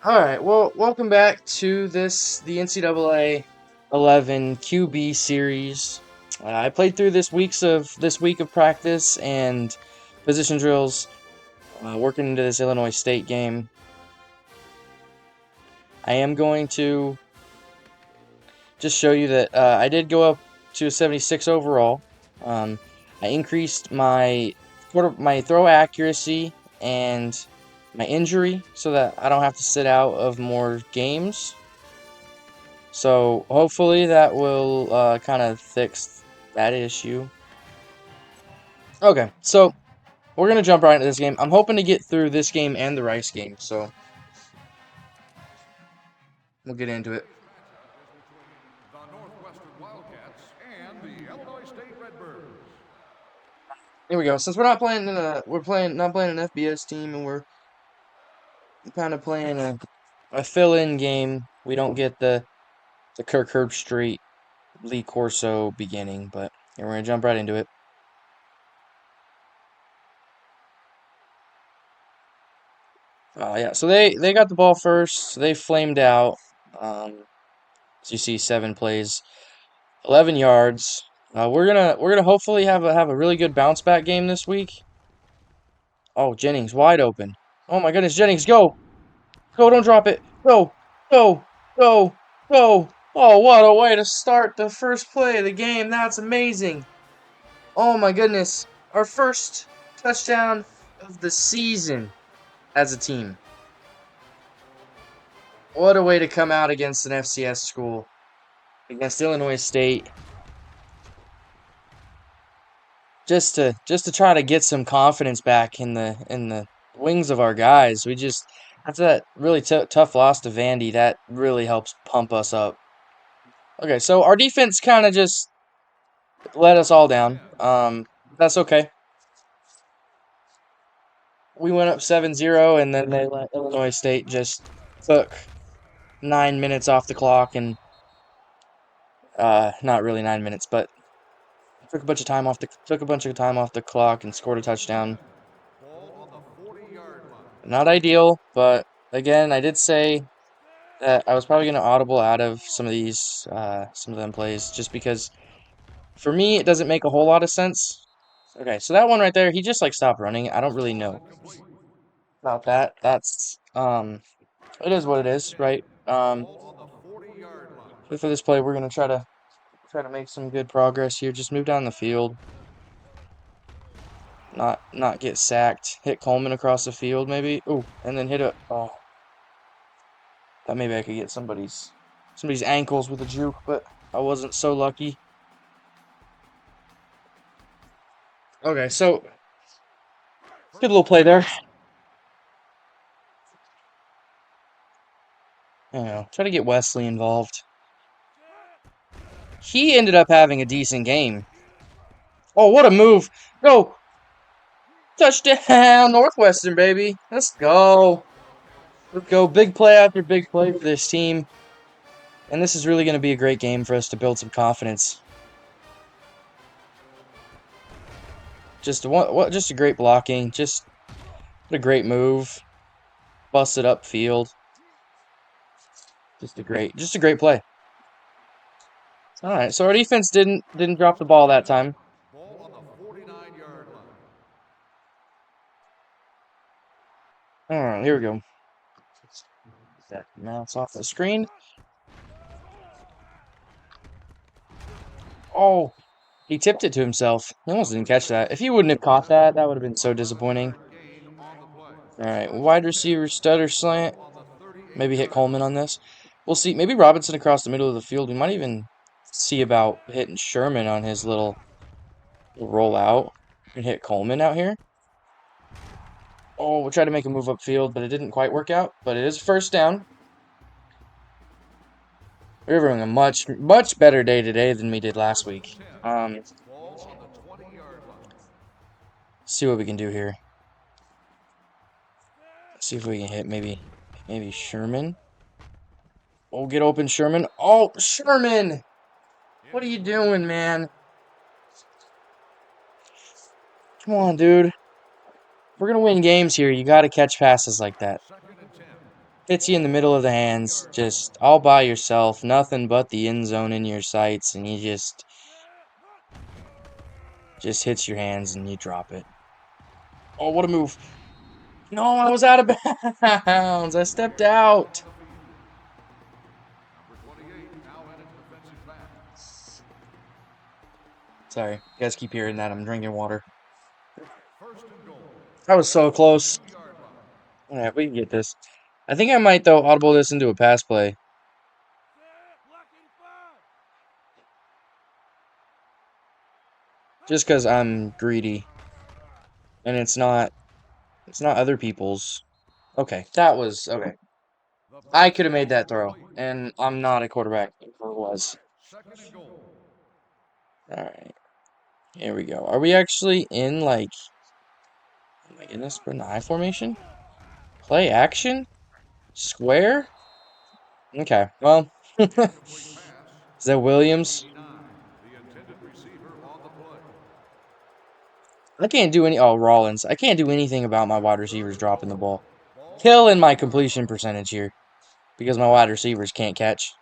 Alright, well, welcome back to the NCAA 11 QB series. I played through this week of practice and position drills, working into this Illinois State game. I am going to just show you that I did go up to a 76 overall. I increased my throw accuracy and my injury so that I don't have to sit out of more games. So hopefully that will kind of fix that issue. Okay, so we're gonna jump right into this game. I'm hoping to get through this game and the Rice game, so we'll get into it. The Northwestern Wildcats and the Illinois State Redbirds. Here we go. Since we're not playing not playing an FBS team, and we're kind of playing a fill-in game. We don't get the Kirk Herbstreit, Lee Corso beginning, but yeah, we're gonna jump right into it. Yeah, so they got the ball first. They flamed out. As you see, 7 plays, 11 yards. We're gonna hopefully have a really good bounce back game this week. Oh, Jennings wide open. Oh my goodness, Jennings, go! Go, don't drop it. Go, go, go, go. Oh, what a way to start the first play of the game. That's amazing. Oh my goodness. Our first touchdown of the season as a team. What a way to come out against an FCS school. Against Illinois State. Just to try to get some confidence back in the wings of our guys. We just after that really tough loss to Vandy, that really helps pump us up. Okay, so our defense kind of just let us all down. That's okay. We went up 7-0, and then they let Illinois State just took 9 minutes off the clock, and not really 9 minutes, but took a bunch of time off the clock and scored a touchdown. Not ideal, but again, I did say that I was probably going to audible out of some of them plays, just because for me it doesn't make a whole lot of sense. Okay, so that one right there, he just like stopped running. I don't really know about that. It is what it is, right? But for this play, we're gonna try to make some good progress here. Just move down the field, not get sacked. Hit Coleman across the field, maybe. Ooh, and then hit a. Oh, thought maybe I could get somebody's ankles with a juke, but I wasn't so lucky. Okay, so good little play there. Try to get Wesley involved. He ended up having a decent game. Oh, what a move! Go! Touchdown, Northwestern, baby. Let's go. Let's go. Big play after big play for this team. And this is really going to be a great game for us to build some confidence. Just a great blocking. Just a great move. Busted up field. Just a great play. All right, so our defense didn't drop the ball that time. Ball on the 49-yard line. All right, here we go. Get that mouse off the screen. Oh, he tipped it to himself. He almost didn't catch that. If he wouldn't have caught that, that would have been so disappointing. All right, wide receiver stutter slant. Maybe hit Coleman on this. We'll see. Maybe Robinson across the middle of the field. We might even see about hitting Sherman on his little rollout and hit Coleman out here. Oh, we'll try to make a move upfield, but it didn't quite work out. But it is first down. We're having a much better day today than we did last week. See what we can do here. See if we can hit maybe Sherman. Oh, get open, Sherman. Oh, Sherman! What are you doing, man? Come on, dude. We're going to win games here. You got to catch passes like that. hits you in the middle of the hands, just all by yourself, nothing but the end zone in your sights, and you just hits your hands and you drop it. Oh, what a move. No, I was out of bounds. I stepped out. Number 28 now at its defensive back. Sorry, you guys keep hearing that. I'm drinking water. First and goal. I was so close. 2-yard line. Yeah, we can get this. I think I might, though, audible this into a pass play. Just because I'm greedy. And it's not other people's. Okay, that was, okay. The I pass could have made ball that is throw. complete. And I'm not a quarterback. Or was. Second and goal. Alright, here we go. Are we actually in, like, oh my goodness, we're in the I formation? Play action? Square? Okay, well, is Incomplete pass. that Williams? 89, the intended receiver on the play. I can't do any. Oh, Rollins. I can't do anything about my wide receivers Third and dropping the goal. ball. Ball on Killing the my 3-yard completion line. percentage here because my wide receivers can't catch.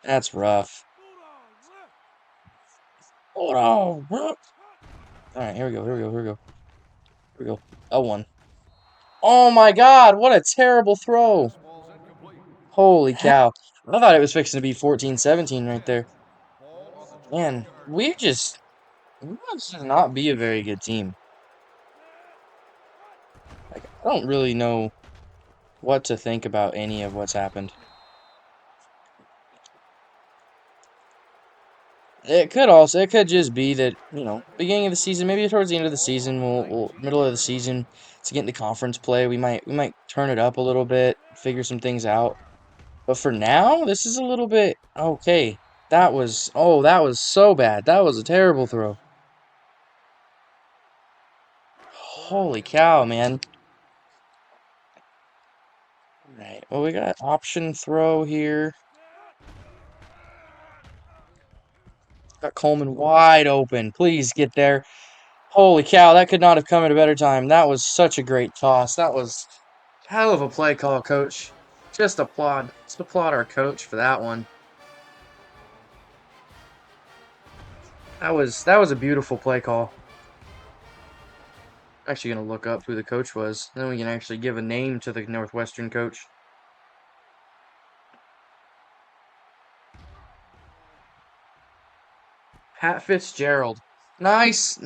That's rough. Hold on, bro. All right, here we go. Here we go. Here we go. Here we go. L1. Oh my God! What a terrible throw! Fastball's incomplete. Holy cow! I thought it was fixing to be 14-17 right 10. there. Ball on the Man, 12-yard we line. must just not be a very good team. Like, I don't really know what to think about any of what's happened. It could just be that, Second and beginning of the goal. season, maybe towards the end of the Ball on season, the middle of the 19-yard line. season, to get into conference play, we might turn it up a little bit, figure some things out. But for now, this is a little bit okay. That was so bad. That was a Incomplete terrible pass. throw. Third Holy and cow, 10. man. All right. Well, we got option throw here. Got Coleman wide open. Please get there. Holy cow, that could not have come at a better time. That was such a great toss. That was hell of a play call, coach. Just applaud our coach for that one. That was a beautiful play call. Actually gonna look up who the coach was. Then we can actually give a name to the Northwestern coach. Pat Fitzgerald. Nice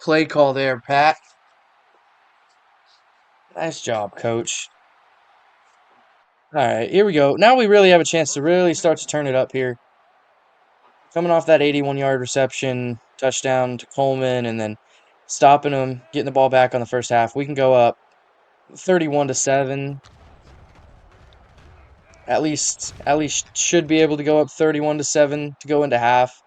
play call there, Pat. Nice job, coach. All right, here we go. Now we really have a chance to First and really 10. start to turn it up here. Coming off that 81-yard reception, touchdown to Coleman, and then stopping him, getting the ball back on the first half. We can go up 31-7. At least should be able to go up 31-7 to go into half.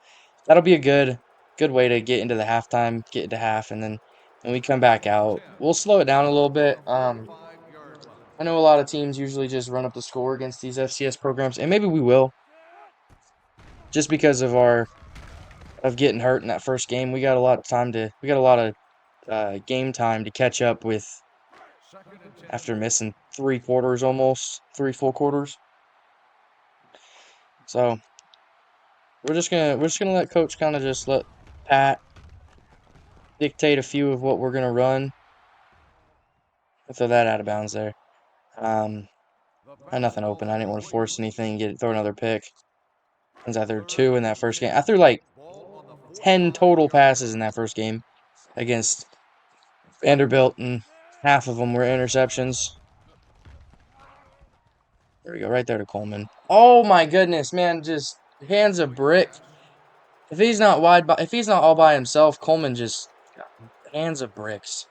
That'll be a good way to get into the halftime, get into half, and then when we come back Second and out, 10. we'll slow it down a little Ball on bit. the 45-yard line. I know a lot of teams usually just run up the score against these FCS programs, and maybe we will, just because of getting hurt in that first game. We got a lot of game time to catch up with Second and 10. after missing 3 quarters, almost 3 full quarters. So we're just gonna let coach kind of just let Pat dictate a few of what we're gonna run. I'll throw that out of bounds there. Um, The I had nothing open. fastball I is didn't want to complete. force anything and throw another pick. Since I threw Third 2 in that and first 10. game. I threw like Ball on the 10 total 45-yard passes line. in that first game against Vanderbilt, and half of them were interceptions. There we go, right there to Coleman. Oh my goodness, man, just hands a Incomplete brick. pass. If he's not all by himself, Coleman just hands of bricks.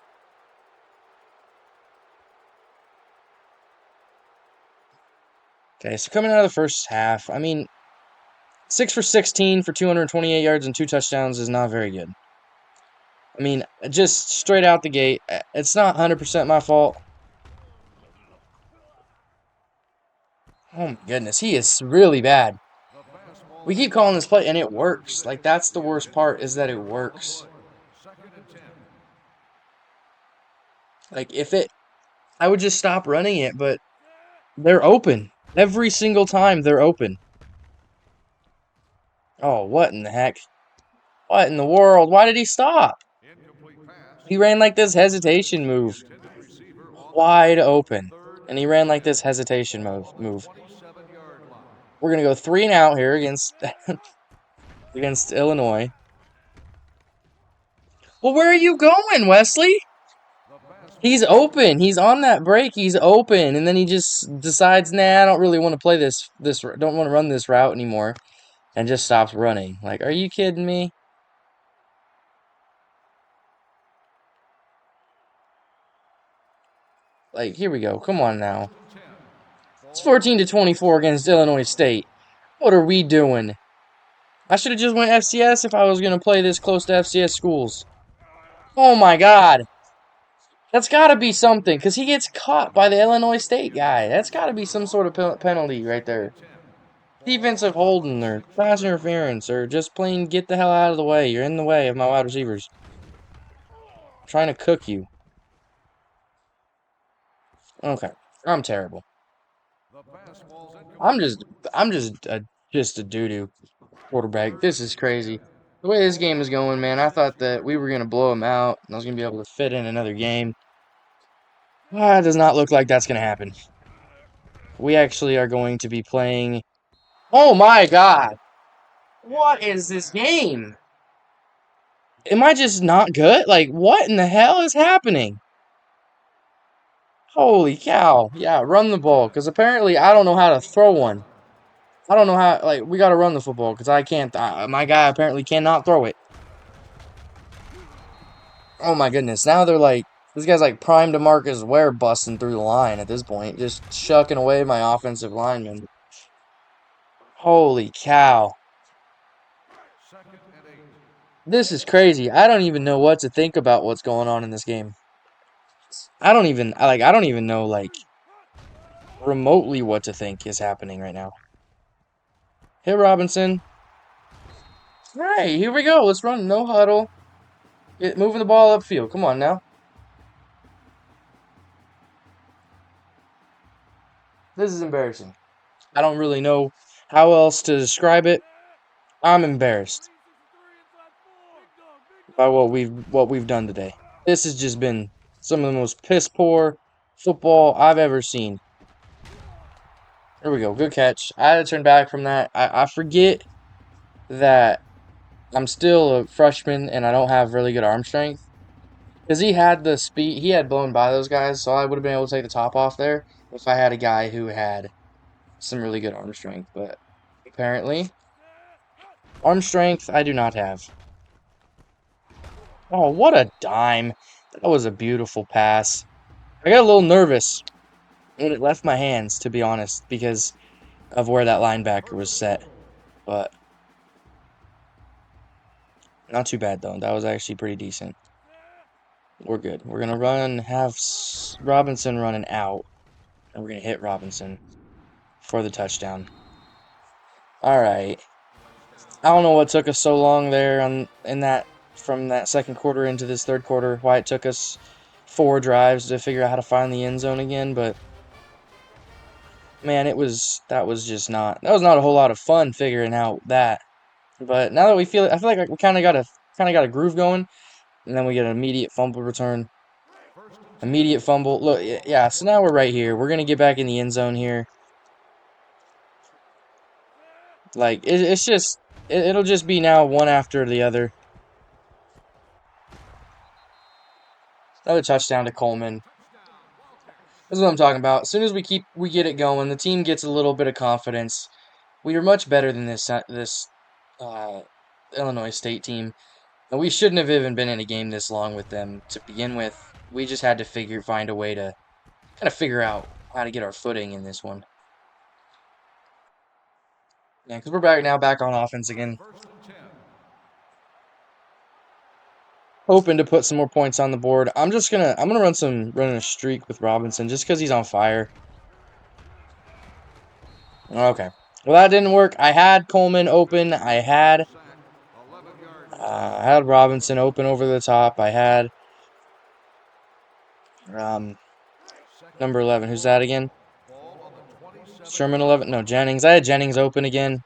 Okay, so coming out of the first half, I mean, 6 for 16 for 228 yards and 2 touchdowns is not very good. I mean, just straight out the gate, it's not 100% my fault. Oh my goodness, he is really bad. The fastball We is keep calling this complete. play, and it Number works. Like, 6, that's the the worst intended part, is that it receiver on the works. play. Second and 10. Like, I would just stop running it, but they're open. Every single time they're open. Oh, what in the heck? What in the world? Why did he stop? Incomplete pass. He ran like this hesitation The move. intended receiver off the Wide snap. open. Third And he and ran like 10. this hesitation Ball on the move. 27-yard line. We're gonna go 3 and out here against against Illinois. Well, where are you going, Wesley? The He's fastball is open. incomplete. He's on that break. He's open, and then he just decides, nah, I don't really want to play this. Don't want to run this route anymore, and just stops running. Like, are you kidding me? Like, here we go. Come on now. First and 10. It's Ball on 14 to the 24 against Illinois 26-yard line. State. What are we doing? I should have just went FCS if I was gonna play this close to FCS schools. Oh my God. That's got to be something, because he gets caught by the Illinois State guy. That's got to be some sort of penalty right Second there. and 10. Ball on Defensive the holding or pass 26-yard line. interference or just plain get the hell out of the way. You're in the way of my wide receivers. I'm trying to cook you. Okay. I'm terrible. The fastball's I'm incomplete. just I'm just a doo-doo quarterback. Third This is and 10. crazy. The way this Ball game on is the going, man, I thought that 26-yard we were line. gonna blow him out and I was gonna be able to fit in another game. It does not look like that's gonna happen. We actually are going to be playing. Oh my God. What is Incomplete this pass. game? Am I just not good? Like, what in the hell is happening? Holy cow. Yeah, run the Incomplete ball. pass. Because apparently I don't know how to throw one. I don't know how, like, we got to run the football because I can't. My guy apparently cannot throw it. Oh my goodness. Now they're like, this guy's like prime DeMarcus Ware busting through the line at this point. Just shucking away my offensive lineman. Holy cow. Second and 8. This is crazy. I don't even know what to think about what's going on in this game. I don't even know, like, remotely what to think is happening right now. Hey, Robinson. All right, here we go. Let's run. No huddle. Moving the ball upfield. Come on now. This is embarrassing. I don't really know how else to describe it. I'm embarrassed by what we've done today. This has just been some of the most piss poor football I've ever seen. There we go. Good catch. I had to turn back from that. I forget that I'm still a freshman and I don't have really good arm strength. Because he had the speed, he had blown by those guys, so I would have been able to take the top off there if I had a guy who had some really good arm strength. But apparently, arm strength I do not have. Oh, what a dime. That was a beautiful pass. I got a little nervous when it left my hands, to be honest, because of where that linebacker First was and set. goal. But not too bad, though. That was actually pretty decent. We're good. We're going to have Robinson running out, and we're going to hit Robinson for the touchdown. All right. I don't know what took us so long there in that from that second quarter into this third quarter, why it took us 4 drives to figure out how to find the end zone again, but man, that was just not that was not a whole lot of fun figuring out that. But now that we feel it, I feel like we kind of got a groove going, and then we get an immediate fumble return. First and 10. Immediate fumble. Look, Ball yeah, on so the now we're right 30. here. We're going to get back in the end zone here. Like it'll just be now one after the other. Another touchdown to Coleman. Touchdown, Wildcats. That's what I'm talking about. As soon as we get it going, the team gets a little bit of confidence. We are much better than this uh, Illinois State team, and we shouldn't have even been in a game this long with them to begin with. We just had to find a way to kind of figure out how to get our footing in this one. Yeah, because we're back on offense again, First and 10. hoping to put some more points on the board. I'm gonna run a streak with Robinson just because he's on fire. Okay. Well, that didn't work. I had Coleman open. Defensive sack. 11-yard I loss. had Ball on the Robinson open over the top. I had Um, Second number and 11. Who's that long. again? Ball on the 27 Sherman yard 11. No, Jennings. I had Jennings open again.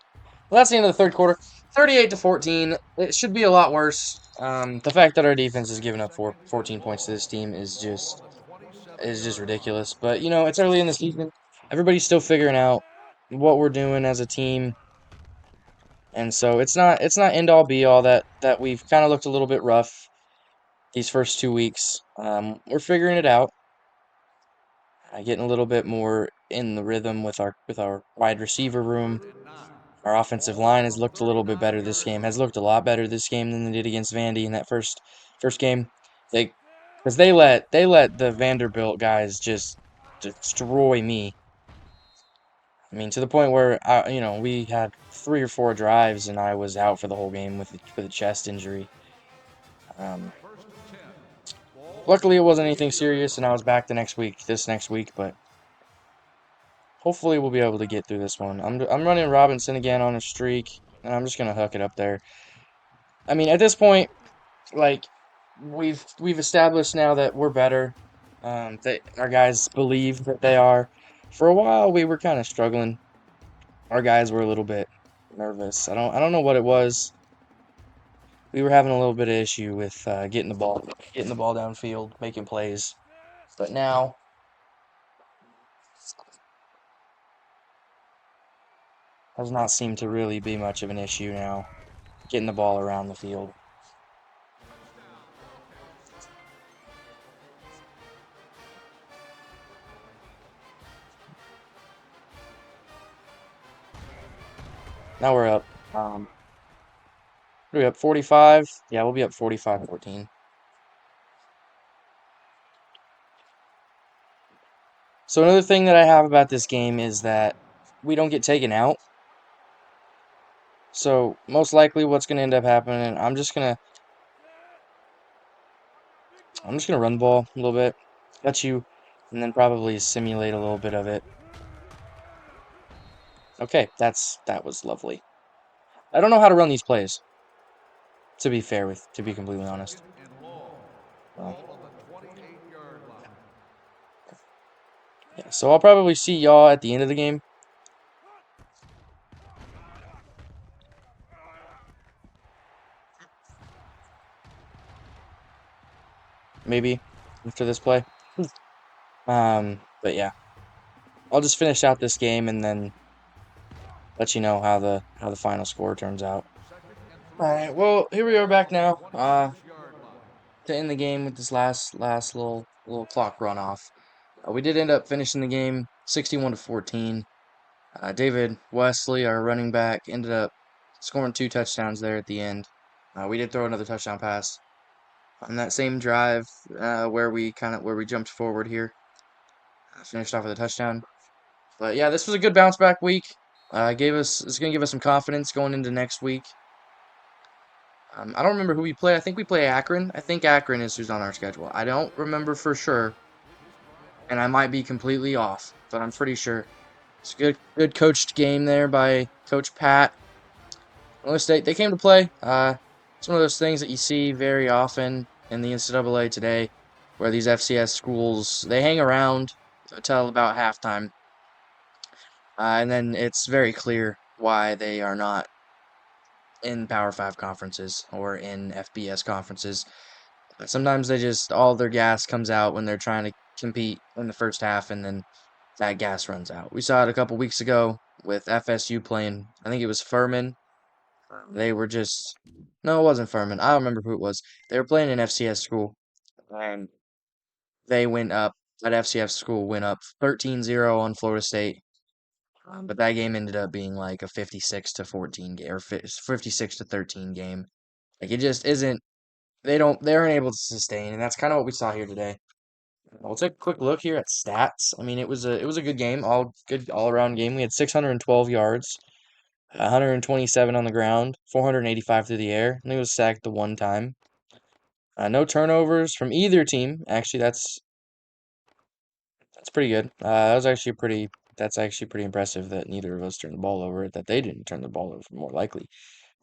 Well, that's the end of the third quarter. 38-14. It should be a lot worse. The fact that our defense has given up Second and 14 points to long. this team is Ball just on the 27 is just yard ridiculous. line. But it's early in the season. Everybody's still figuring out what we're doing as a team, and so it's not end all be all that we've kind of looked a little bit rough these first 2 weeks. We're figuring it out, getting a little bit more in the rhythm with our wide receiver room. Third and 9. Our offensive Ball line on has the looked a little bit better 39 this yard game. Has line. looked a lot better this game than they did against Vandy in that first game. Because they let the Vanderbilt guys just destroy me. I mean, to the point where we had 3 or 4 drives and I was out for the whole game with a chest injury. Um, First and 10. Ball on Luckily, it the wasn't anything 38 yard serious, and I line. was back this next week. But hopefully, we'll be able to get through this one. I'm running Robinson again on a streak, and I'm just gonna hook it up there. I mean, at this point, like we've established now that we're better. That our guys believe that they are. For a while, we were kind of struggling. Our guys were a little bit nervous. I don't know what it was. We were having a little bit of issue with getting the ball downfield, making plays. But now does not seem to really be much of an issue now, getting the ball around the field. Now we're up. What are we up 45? Yeah, we'll be up 45-14. So another thing that I have about this game is that we don't get taken out. So most likely what's going to end up happening, I'm just gonna run the ball a little bit, catch you, and then probably simulate a little bit of it. Okay, that was lovely. I don't know how to run these plays, to be completely honest. Second and long. So, Ball on the 28 yard line. yeah, so I'll probably see y'all at the end of the game, maybe after this play. But yeah, I'll just finish out this game and then let you know how the final score turns out. Second and All 3. right, well, here we are Ball back on the now. 26 yard line. To end the game with this last little clock run off. We did end up finishing the game 61-14. David Wesley, our running back, ended up scoring 2 touchdowns there at the end. We did throw another touchdown pass on that same drive where we jumped forward here, finished off with a touchdown. But yeah, this was a good bounce back week. It's gonna give us some confidence going into next week. I don't remember who we play. I think we play Akron. I think Akron is who's on our schedule. I don't remember for sure, and I might be completely off, but I'm pretty sure. It's a good coached game there by Coach Pat. Illinois State, they came to play. It's one of those things that you see very often in the NCAA today, where these FCS schools they hang around until about halftime, and then it's very clear why they are not in Power Five conferences or in FBS conferences. Sometimes they just all their gas comes out when they're trying to compete in the first half, and then that gas runs out. We saw it a couple weeks ago with FSU playing. I think it was Furman. They were just no, it wasn't Furman. I don't remember who it was. They were playing an FCS school, and they went up. That FCS school went up 13-0 on Florida State. But that game ended up being like a 56-14 game or 56-13 game. Like it just isn't. They aren't able to sustain, and that's kind of what we saw here today. We'll take a quick look here at stats. I mean, it was a good game, all good all around game. We had 612 yards, 127 on the ground, 485 through the air. I think it was sacked the one time. No turnovers from either team. Actually, that's pretty good. That's actually pretty impressive that neither of us turned the ball over. That they didn't turn the ball over, more likely,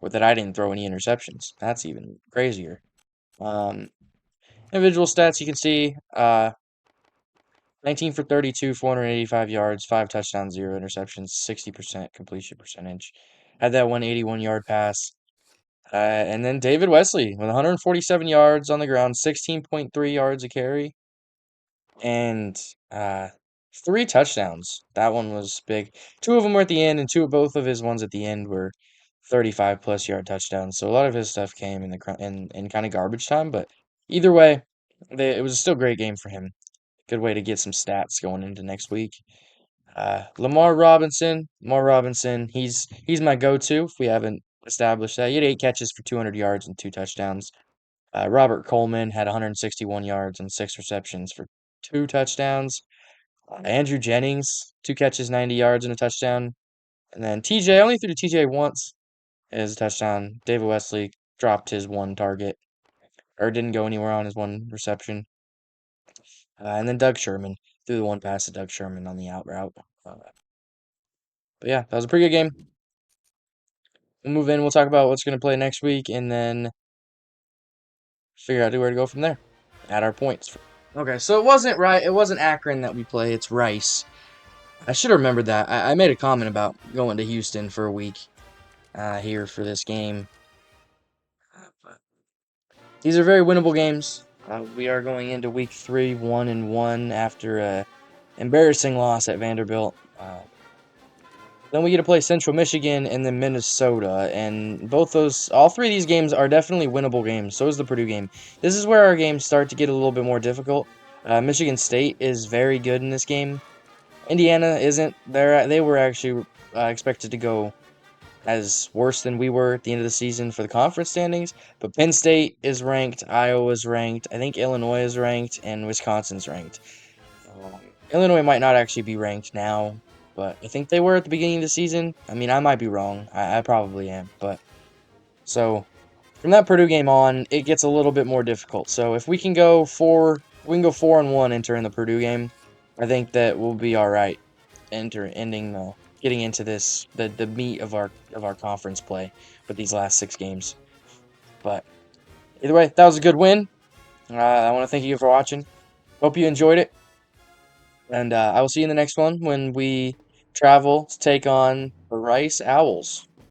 or that I didn't throw any interceptions. That's even crazier. Um, Individual stats you can see. 19 for 32, 485 yards, 5 touchdowns, 0 interceptions, 60% completion percentage. Had that 181-yard pass. And then David Wesley with 147 yards on the ground, 16.3 yards a carry, and uh, 3 touchdowns. That one was big. Two of them were at the end, and both of his ones at the end were 35-plus yard touchdowns. So a lot of his stuff came in in kind of garbage time. But either way, it was still a great game for him. Good way to get some stats going into next week. Lamar Robinson, he's my go-to if we haven't established that. He had 8 catches for 200 yards and 2 touchdowns. Robert Coleman had 161 yards and 6 receptions for 2 touchdowns. Andrew Jennings, 2 catches, 90 yards and a touchdown. And then TJ only threw to TJ once as a touchdown. David Wesley dropped his one target or didn't go anywhere on his one reception. And then Doug Sherman threw the one pass to Doug Sherman on the out route. But yeah, that was a pretty good game. We'll move in. We'll talk about what's going to play next week, and then figure out where to go from there. Add our points. Okay, so it wasn't right. It wasn't Akron that we play. It's Rice. I should have remembered that. I made a comment about going to Houston for a week here for this game. But these are very winnable games. We are going into week 3, 1-1 after a embarrassing loss at Vanderbilt. Then we get to play Central Michigan and then Minnesota, and all three of these games are definitely winnable games. So is the Purdue game. This is where our games start to get a little bit more difficult. Michigan State is very good in this game. Indiana isn't. They were actually expected to go as worse than we were at the end of the season for the conference standings. But Penn State is ranked, Iowa's ranked, I think Illinois is ranked, and Wisconsin's ranked. Illinois might not actually be ranked now, but I think they were at the beginning of the season. I mean, I might be wrong. I probably am. But so from that Purdue game on, it gets a little bit more difficult. So if we can go 4-1 entering the Purdue game, I think that we'll be all right. Getting into the meat of our conference play with these last 6 games. But either way, that was a good win. I want to thank you for watching. Hope you enjoyed it. And I will see you in the next one when we travel to take on the Rice Owls.